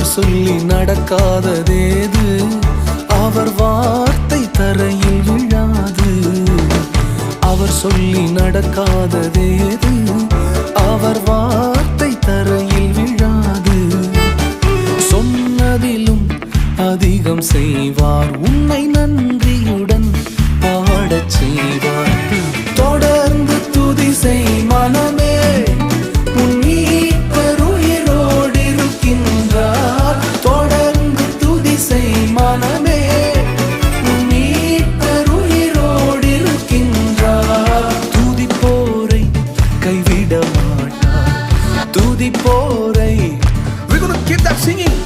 அவர் சொல்லி நடக்காததேது, அவர் வார்த்தை தரையில் விழாது. அவர் சொல்லி நடக்காததேது, அவர் வார்த்தை தரையில் விழாது. சொன்னதிலும் அதிகம் செய்வார், உன்னை நன்றியுடன் பாடச் செய்வார். தொடர்ந்து துதி செய் மனமே, உன் மீட்பர் உயிரோடு இருக்கின்றார். தொடர்ந்து துதி செய் மனமே, உன் மீட்பர் உயிரோடு இருக்கின்றார். துதிப்போரை கைவிட மாட்டார், துதிப்போரை. We're gonna keep that singing.